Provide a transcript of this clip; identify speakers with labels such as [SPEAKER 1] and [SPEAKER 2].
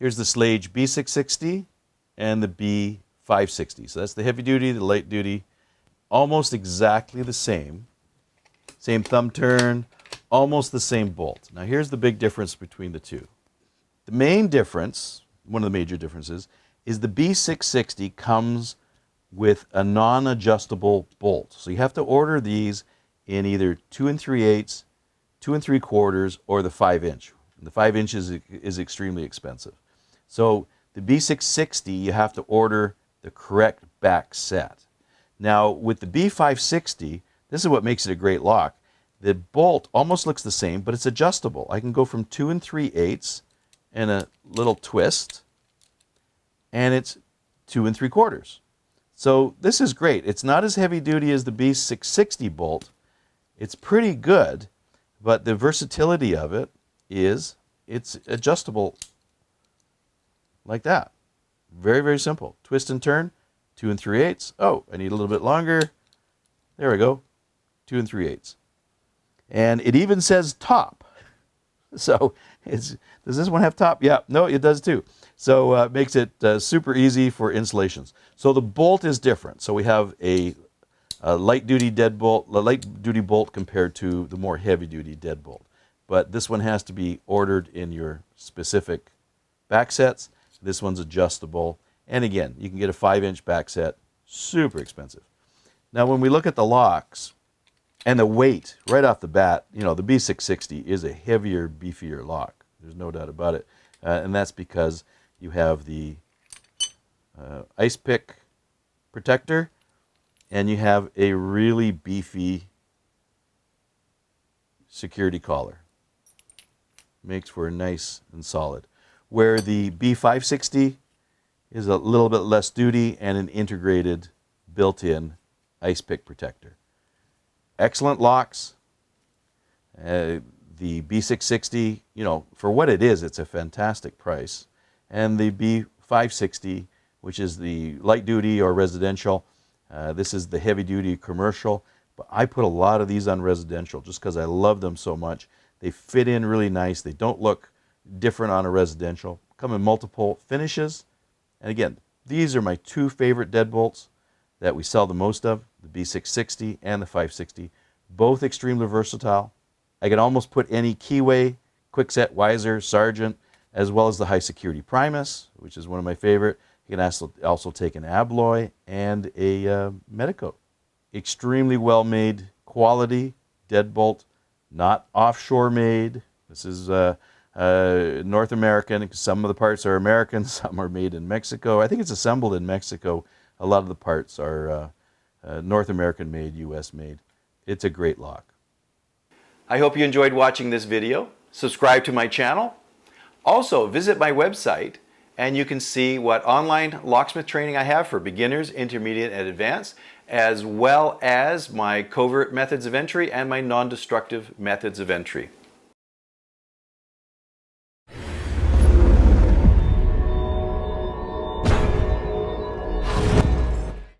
[SPEAKER 1] Here's the Schlage B660 and the B560. So that's the heavy duty, the light duty, almost exactly the same. Same thumb turn, almost the same bolt. Now here's the big difference between the two. The main difference, one of the major differences, is the B660 comes with a non-adjustable bolt. So you have to order these in either 2 3/8, 2 3/4, or the 5-inch. The 5 inches is extremely expensive. So the B660, you have to order the correct back set. Now with the B560, this is what makes it a great lock. The bolt almost looks the same, but it's adjustable. I can go from 2 3/8 and a little twist, and it's 2 3/4. So this is great. It's not as heavy duty as the B660 bolt. It's pretty good, but the versatility of it is it's adjustable like that. Very, very simple. Twist and turn, 2 3/8. Oh, I need a little bit longer. There we go, 2 3/8. And it even says top. So does this one have top? Yeah, no, it does too. So it makes it super easy for installations. So the bolt is different. So we have a light duty deadbolt, a light duty bolt compared to the more heavy duty deadbolt. But this one has to be ordered in your specific back sets. This one's adjustable. And again, you can get a 5-inch back set, super expensive. Now when we look at the locks and the weight, right off the bat, you know, the B660 is a heavier, beefier lock. There's no doubt about it. And that's because you have the ice pick protector and you have a really beefy security collar. Makes for nice and solid. Where the B560 is a little bit less duty and an integrated built-in ice pick protector. Excellent locks. The B660, you know, for what it is, it's a fantastic price. And the B560, which is the light duty or residential, this is the heavy duty commercial. But I put a lot of these on residential just because I love them so much. They fit in really nice. They don't look different on a residential. Come in multiple finishes. And again, these are my two favorite deadbolts that we sell the most of, the B660 and the 560. Both extremely versatile. I can almost put any Keyway, Quickset, Weiser, Sargent, as well as the high security Primus, which is one of my favorite. You can also take an Abloy and a Medico. Extremely well made quality deadbolt, not offshore made. This is North American. Some of the parts are American, some are made in Mexico. I think it's assembled in Mexico. A lot of the parts are North American made, US made. It's a great lock. I hope you enjoyed watching this video. Subscribe to my channel. Also, visit my website and you can see what online locksmith training I have for beginners, intermediate, and advanced, as well as my covert methods of entry and my non-destructive methods of entry.